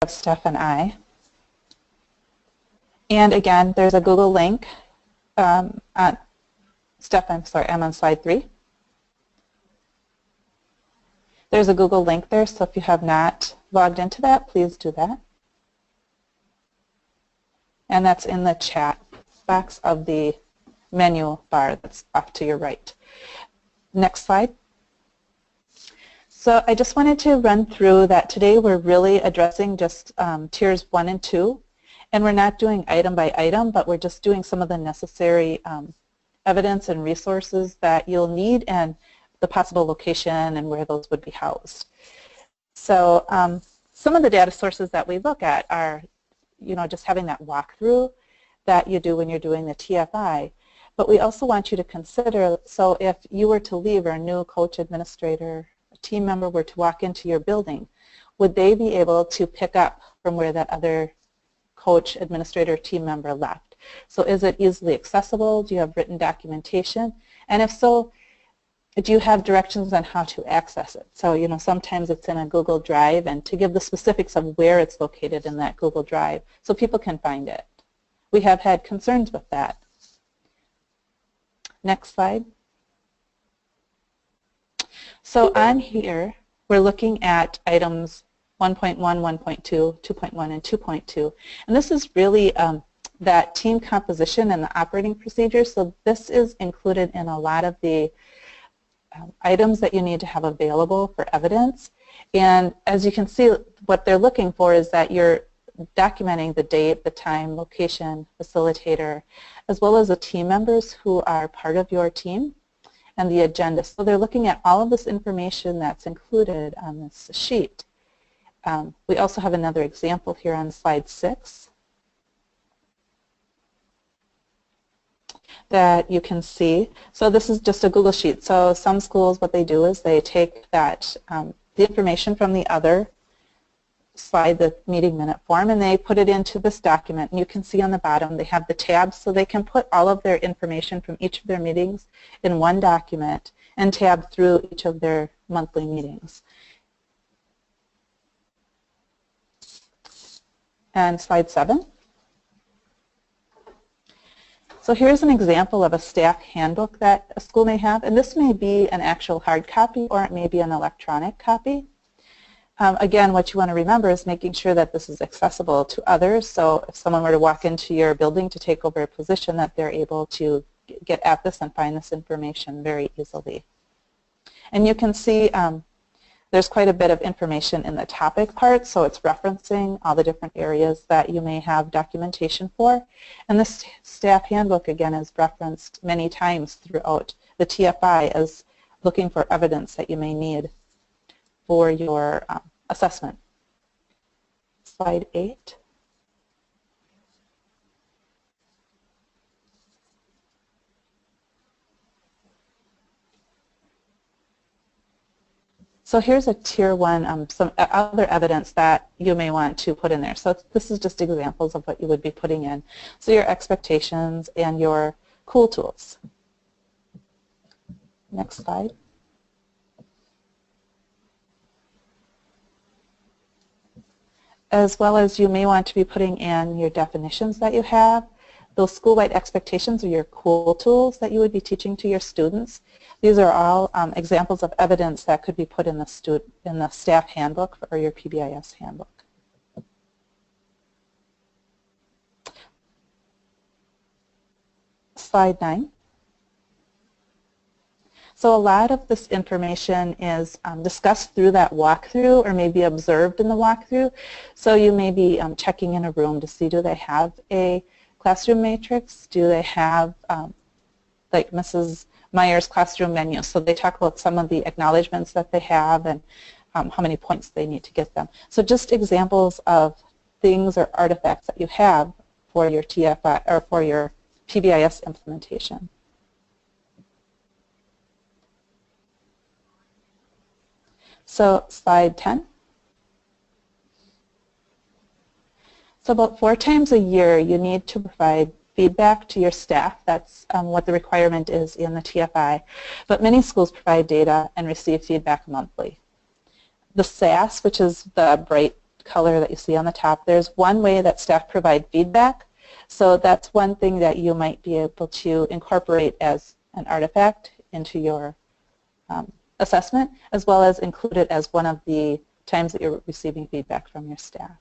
of Steph and I. And again, there's a Google link. Steph, I'm sorry, I'm on slide 3. There's a Google link there, so if you have not logged into that, please do that. And that's in the chat box of the menu bar that's off to your right. Next slide. So I just wanted to run through that today we're really addressing just tiers 1 and 2. And we're not doing item by item, but we're just doing some of the necessary evidence and resources that you'll need and the possible location and where those would be housed. So some of the data sources that we look at are, just having that walkthrough that you do when you're doing the TFI. But we also want you to consider, so if you were to leave or a new coach, administrator, a team member were to walk into your building, would they be able to pick up from where that other coach, administrator, team member left? So is it easily accessible? Do you have written documentation? And if so, do you have directions on how to access it? So, sometimes it's in a Google Drive, and to give the specifics of where it's located in that Google Drive so people can find it. We have had concerns with that. Next slide. So on here, we're looking at items 1.1, 1.2, 2.1, and 2.2. And this is really that team composition and the operating procedures. So this is included in a lot of the items that you need to have available for evidence. And as you can see, what they're looking for is that you're documenting the date, the time, location, facilitator, as well as the team members who are part of your team and the agenda. So they're looking at all of this information that's included on this sheet. We also have another example here on slide 6 that you can see. So this is just a Google Sheet. So some schools, what they do is they take that the information from the other slide, the meeting minute form, and they put it into this document. And you can see on the bottom they have the tabs, so they can put all of their information from each of their meetings in one document and tab through each of their monthly meetings. And slide 7. So here's an example of a staff handbook that a school may have, and this may be an actual hard copy or it may be an electronic copy. Again, what you want to remember is making sure that this is accessible to others, so if someone were to walk into your building to take over a position, that they're able to get at this and find this information very easily. And you can see there's quite a bit of information in the topic part, so it's referencing all the different areas that you may have documentation for. And this staff handbook, again, is referenced many times throughout the TFI as looking for evidence that you may need for your assessment. Slide 8. So here's a tier 1, some other evidence that you may want to put in there. So this is just examples of what you would be putting in. So your expectations and your cool tools. Next slide. As well as you may want to be putting in your definitions that you have, those school-wide expectations are your cool tools that you would be teaching to your students. These are all examples of evidence that could be put in the staff handbook or your PBIS handbook. Slide 9. So a lot of this information is discussed through that walkthrough or maybe observed in the walkthrough. So you may be checking in a room to see, do they have a classroom matrix? Do they have, like Mrs. Meyer's classroom menu? So they talk about some of the acknowledgments that they have and how many points they need to get them. So just examples of things or artifacts that you have for your TFI or for your PBIS implementation. So slide 10. So about 4 times a year you need to provide feedback to your staff. That's what the requirement is in the TFI. But many schools provide data and receive feedback monthly. The SAS, which is the bright color that you see on the top, there's one way that staff provide feedback. So that's one thing that you might be able to incorporate as an artifact into your assessment, as well as include it as one of the times that you're receiving feedback from your staff.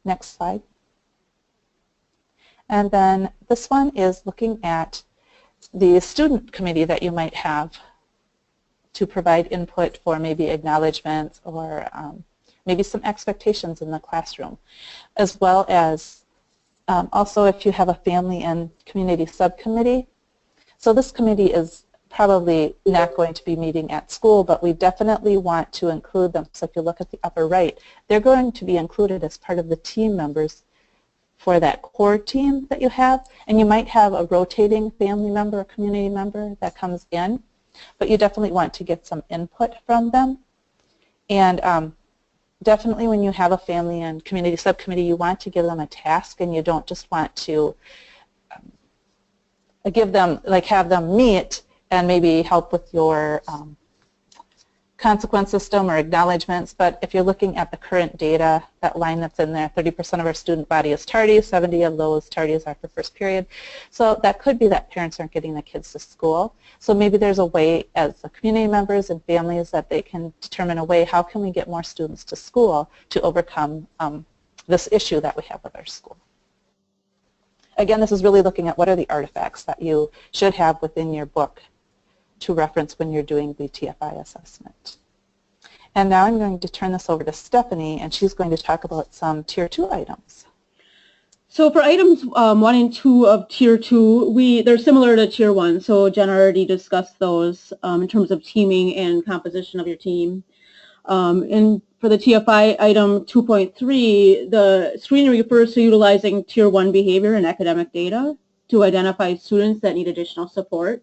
Next slide. And then this one is looking at the student committee that you might have to provide input for maybe acknowledgments or maybe some expectations in the classroom, as well as also if you have a family and community subcommittee. So this committee is probably not going to be meeting at school, but we definitely want to include them. So if you look at the upper right, they're going to be included as part of the team members for that core team that you have. And you might have a rotating family member or community member that comes in, but you definitely want to get some input from them. And definitely when you have a family and community subcommittee, you want to give them a task, and you don't just want to give them, like have them meet and maybe help with your consequence system or acknowledgments. But if you're looking at the current data, that line that's in there, 30% of our student body is tardy, 70 of those tardies are for first period. So that could be that parents aren't getting the kids to school. So maybe there's a way as the community members and families that they can determine a way, how can we get more students to school to overcome this issue that we have with our school. Again, this is really looking at what are the artifacts that you should have within your book to reference when you're doing the TFI assessment. And now I'm going to turn this over to Stephanie, and she's going to talk about some Tier 2 items. So for items 1 and 2 of Tier 2, they're similar to Tier 1, so Jen already discussed those in terms of teaming and composition of your team. And for the TFI item 2.3, the screening refers to utilizing Tier 1 behavior and academic data to identify students that need additional support.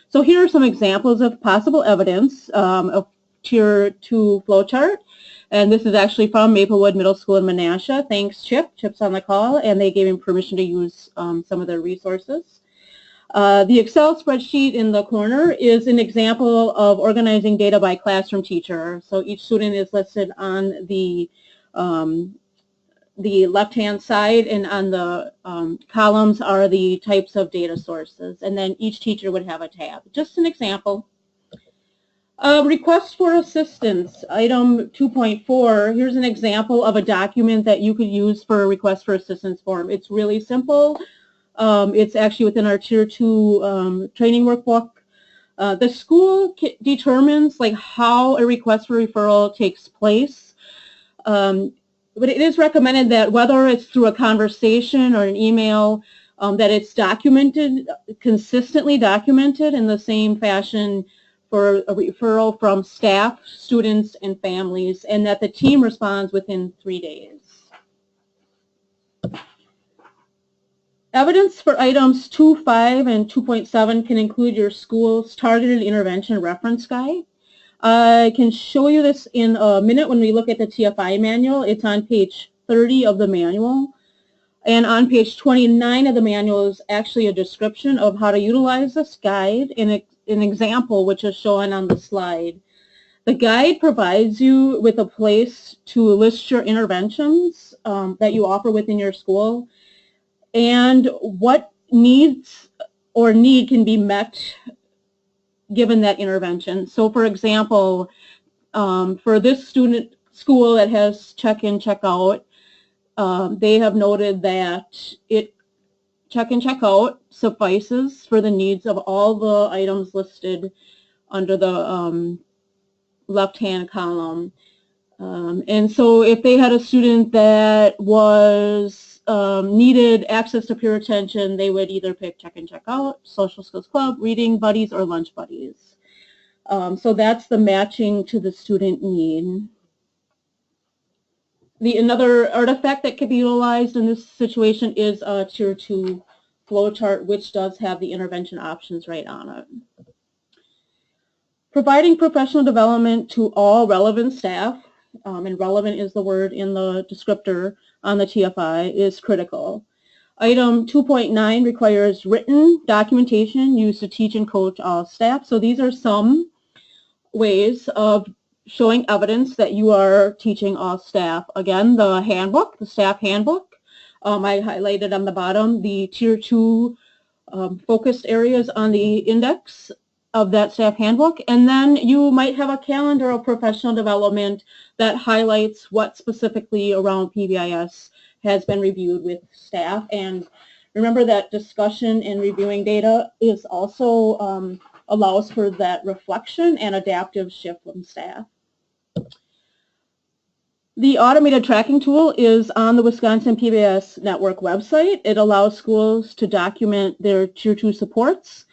So here are some examples of possible evidence of Tier 2 flowchart. And this is actually from Maplewood Middle School in Menasha. Thanks, Chip. Chip's on the call, and they gave him permission to use some of their resources. The Excel spreadsheet in the corner is an example of organizing data by classroom teacher. So each student is listed on the left-hand side, and on the columns are the types of data sources. And then each teacher would have a tab. Just an example. Request for assistance, item 2.4. Here's an example of a document that you could use for a request for assistance form. It's really simple. It's actually within our Tier 2 training workbook. The school determines how a request for referral takes place. But it is recommended that whether it's through a conversation or an email, that it's documented, consistently documented in the same fashion for a referral from staff, students, and families, and that the team responds within 3 days. Evidence for items 2.5 and 2.7 can include your school's targeted intervention reference guide. I can show you this in a minute when we look at the TFI manual. It's on page 30 of the manual. And on page 29 of the manual is actually a description of how to utilize this guide and an example which is shown on the slide. The guide provides you with a place to list your interventions that you offer within your school and what needs or need can be met given that intervention. So for example, for this school that has check-in, check-out, they have noted that check-in, check-out suffices for the needs of all the items listed under the left-hand column. And so if they had a student that was needed access to peer attention, they would either pick check-in, check-out, social skills club, reading buddies, or lunch buddies. So that's the matching to the student need. Another artifact that can be utilized in this situation is a Tier 2 flowchart, which does have the intervention options right on it. Providing professional development to all relevant staff, and relevant is the word in the descriptor on the TFI, is critical. Item 2.9 requires written documentation used to teach and coach all staff. So these are some ways of showing evidence that you are teaching all staff. Again, the handbook, the staff handbook, I highlighted on the bottom the Tier 2 focused areas on the index of that staff handbook, and then you might have a calendar of professional development that highlights what specifically around PBIS has been reviewed with staff. And remember that discussion and reviewing data is also allows for that reflection and adaptive shift from staff. The automated tracking tool is on the Wisconsin PBIS Network website. It allows schools to document their Tier 2 supports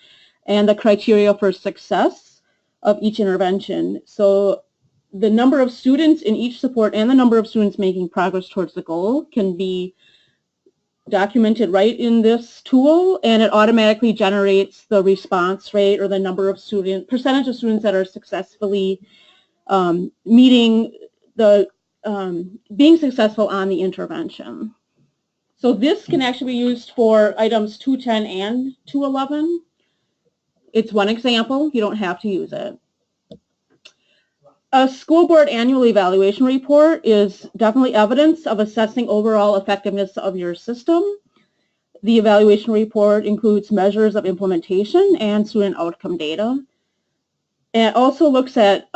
and the criteria for success of each intervention. So the number of students in each support and the number of students making progress towards the goal can be documented right in this tool, and it automatically generates the response rate or the number of percentage of students that are successfully meeting the being successful on the intervention. So this can actually be used for items 210 and 211. It's one example. You don't have to use it. A school board annual evaluation report is definitely evidence of assessing overall effectiveness of your system. The evaluation report includes measures of implementation and student outcome data. It also looks at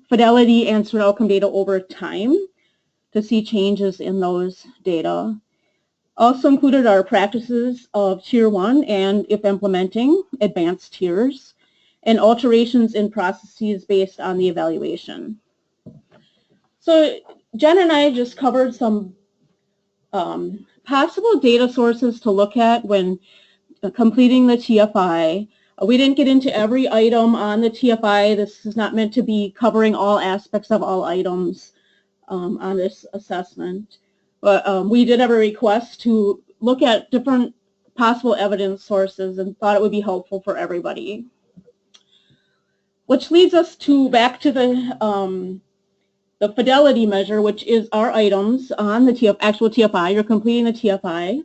Fidelity and student outcome data over time to see changes in those data. Also included are practices of Tier 1 and, if implementing, advanced tiers, and alterations in processes based on the evaluation. So Jen and I just covered some possible data sources to look at when completing the TFI. We didn't get into every item on the TFI. This is not meant to be covering all aspects of all items on this assessment. But we did have a request to look at different possible evidence sources and thought it would be helpful for everybody. Which leads us back to the fidelity measure, which is our items on the actual TFI. You're completing the TFI.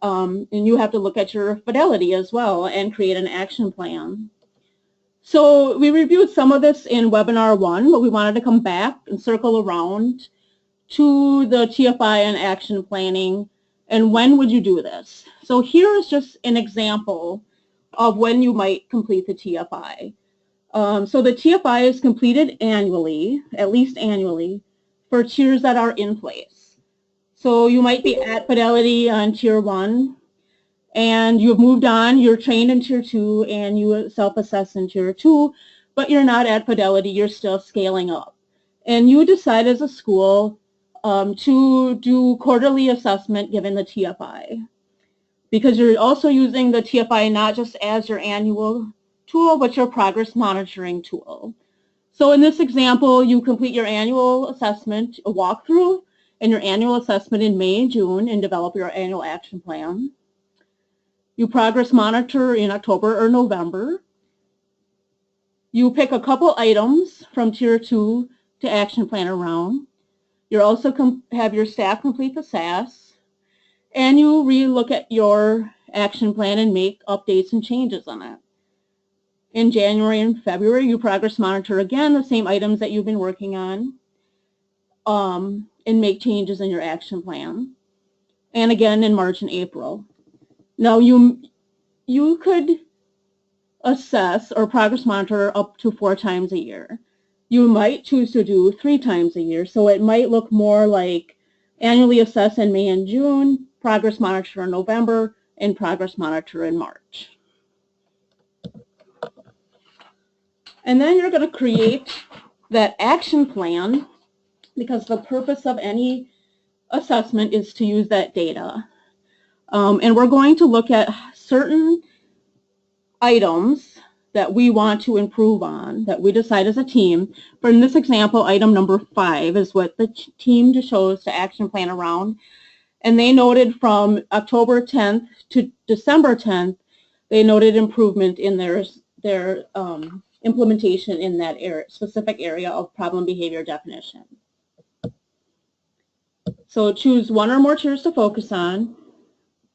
And you have to look at your fidelity as well and create an action plan. So we reviewed some of this in webinar 1, but we wanted to come back and circle around to the TFI and action planning, and when would you do this? So here is just an example of when you might complete the TFI. So the TFI is completed annually, at least annually, for tiers that are in place. So you might be at Fidelity on Tier 1, and you've moved on, you're trained in Tier 2, and you self-assess in Tier 2, but you're not at Fidelity, you're still scaling up. And you decide as a school to do quarterly assessment given the TFI. Because you're also using the TFI not just as your annual tool, but your progress monitoring tool. So in this example, you complete your annual assessment, a walkthrough, and your annual assessment in May and June and develop your annual action plan. You progress monitor in October or November. You pick a couple items from Tier 2 to action plan around. You also have your staff complete the SAS, and you re-look at your action plan and make updates and changes on it. In January and February, you progress monitor again the same items that you've been working on. And make changes in your action plan. And again in March and April. Now you could assess or progress monitor up to 4 times a year. You might choose to do 3 times a year, so it might look more like annually assess in May and June, progress monitor in November, and progress monitor in March. And then you're going to create that action plan, because the purpose of any assessment is to use that data. And we're going to look at certain items that we want to improve on, that we decide as a team. For in this example, item number 5 is what the team chose to action plan around. And they noted from October 10th to December 10th, they noted improvement in their implementation in that specific area of problem behavior definition. So choose 1 or more tiers to focus on,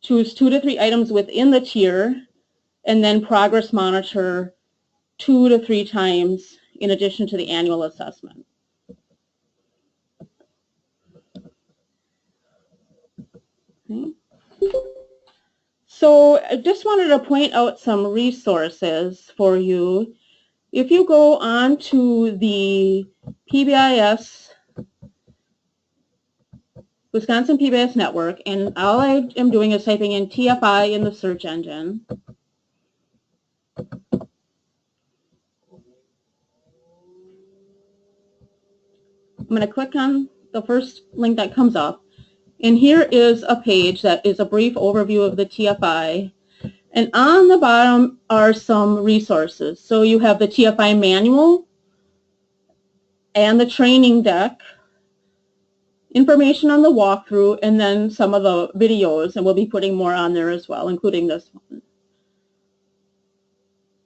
choose 2 to 3 items within the tier, and then progress monitor 2 to 3 times in addition to the annual assessment. Okay. So I just wanted to point out some resources for you. If you go on to the PBIS, Wisconsin PBIS Network, and all I am doing is typing in TFI in the search engine. I'm going to click on the first link that comes up. And here is a page that is a brief overview of the TFI. And on the bottom are some resources. So you have the TFI manual and the training deck, information on the walkthrough, and then some of the videos, and we'll be putting more on there as well, including this one.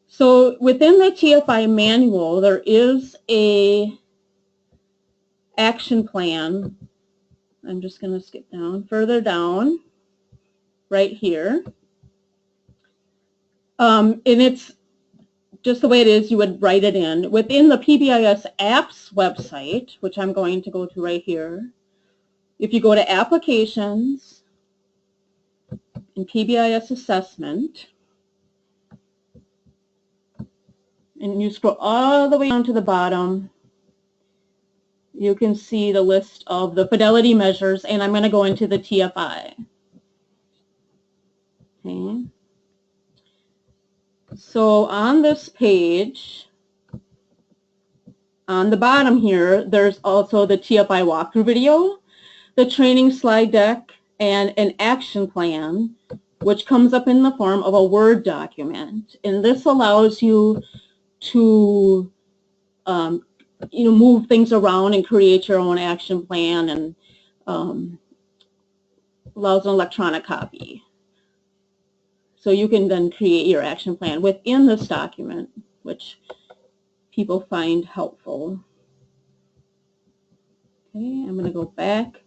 So within the TFI manual, there is a action plan. I'm just going to skip down, further down, right here. And it's just the way it is, you would write it in. Within the PBIS apps website, which I'm going to go to right here, if you go to applications and PBIS assessment, and you scroll all the way down to the bottom, you can see the list of the Fidelity measures, and I'm going to go into the TFI. Okay. So on this page, on the bottom here, there's also the TFI walkthrough video, the training slide deck, and an action plan, which comes up in the form of a Word document. And this allows you to move things around and create your own action plan, and allows an electronic copy. So you can then create your action plan within this document, which people find helpful. Okay, I'm going to go back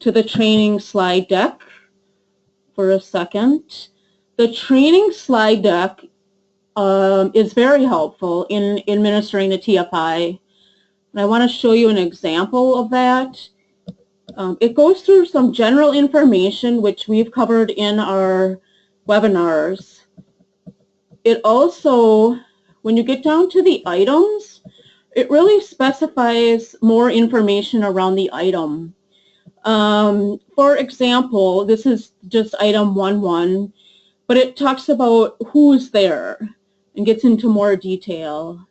to the training slide deck for a second. The training slide deck is very helpful in administering the TFI. And I want to show you an example of that. It goes through some general information which we've covered in our webinars. It also, when you get down to the items, it really specifies more information around the item. For example, this is just item 1.1, but it talks about who's there and gets into more detail.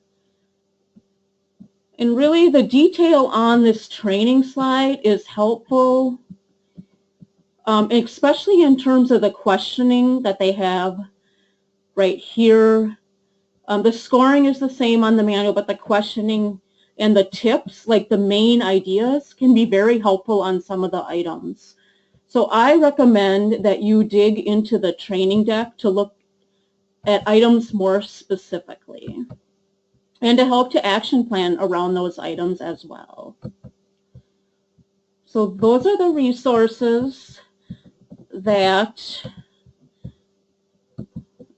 And really, the detail on this training slide is helpful, especially in terms of the questioning that they have right here. The scoring is the same on the manual, but the questioning and the tips, like the main ideas, can be very helpful on some of the items. So I recommend that you dig into the training deck to look at items more specifically, and to help to action plan around those items as well. So those are the resources that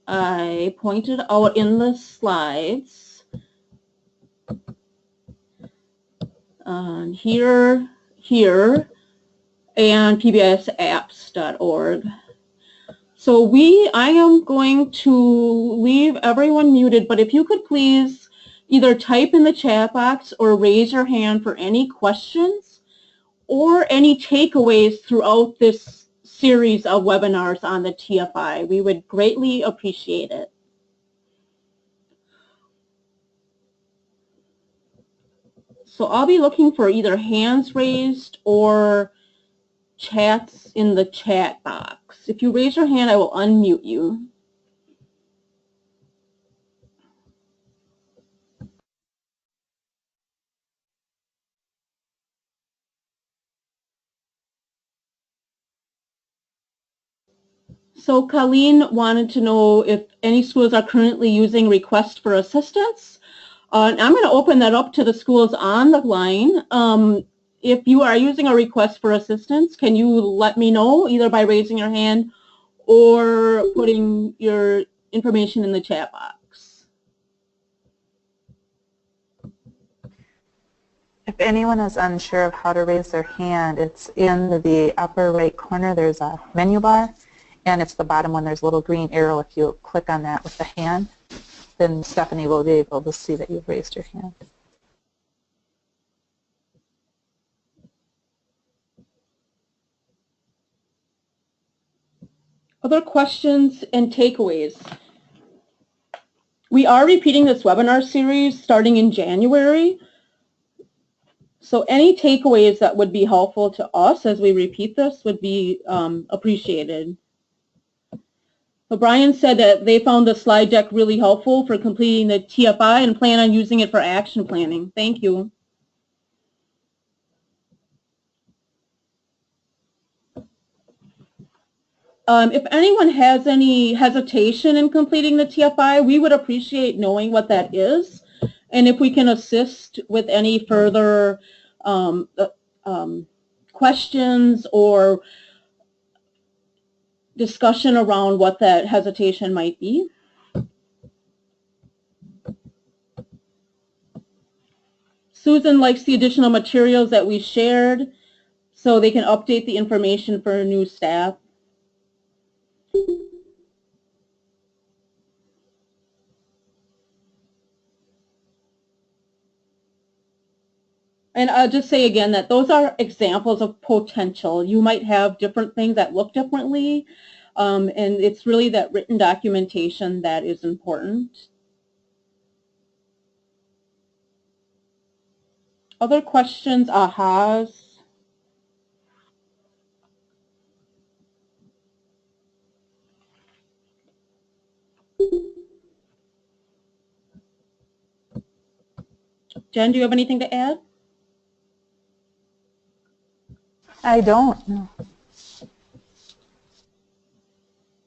I pointed out in the slides. Here, and pbisapps.org. So I am going to leave everyone muted, but if you could please either type in the chat box or raise your hand for any questions or any takeaways throughout this series of webinars on the TFI. We would greatly appreciate it. So I'll be looking for either hands raised or chats in the chat box. If you raise your hand, I will unmute you. So Colleen wanted to know if any schools are currently using request for assistance. I'm going to open that up to the schools on the line. If you are using a request for assistance, can you let me know either by raising your hand or putting your information in the chat box? If anyone is unsure of how to raise their hand, it's in the upper right corner. There's a menu bar, and it's the bottom one. There's a little green arrow. If you click on that with the hand, then Stephanie will be able to see that you've raised your hand. Other questions and takeaways? We are repeating this webinar series starting in January. So any takeaways that would be helpful to us as we repeat this would be appreciated. So Brian said that they found the slide deck really helpful for completing the TFI and plan on using it for action planning. Thank you. If anyone has any hesitation in completing the TFI, we would appreciate knowing what that is. And if we can assist with any further questions or discussion around what that hesitation might be. Susan likes the additional materials that we shared so they can update the information for new staff. And I'll just say again that those are examples of potential. You might have different things that look differently, and it's really that written documentation that is important. Other questions, ahas? Jen, do you have anything to add? I don't know.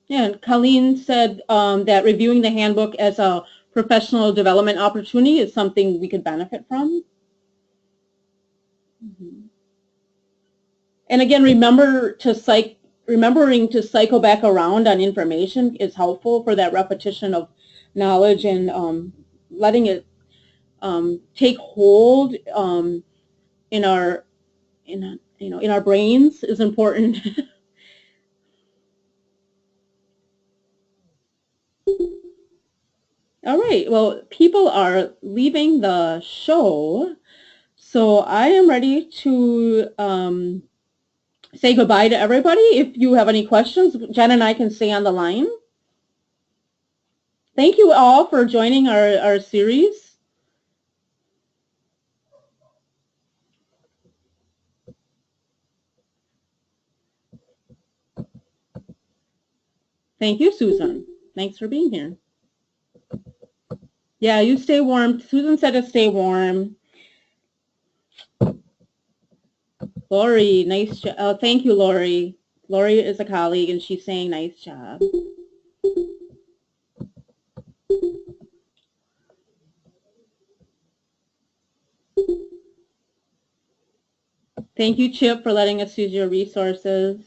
Yeah, and Colleen said that reviewing the handbook as a professional development opportunity is something we could benefit from. And again, remembering to cycle back around on information is helpful for that repetition of knowledge and letting it take hold in our brains is important. All right, well, people are leaving the show, so I am ready to say goodbye to everybody. If you have any questions, Jen and I can stay on the line. Thank you all for joining our series. Thank you, Susan. Thanks for being here. Yeah, you stay warm. Susan said to stay warm. Lori, nice job. Oh, thank you, Lori. Lori is a colleague, and she's saying nice job. Thank you, Chip, for letting us use your resources.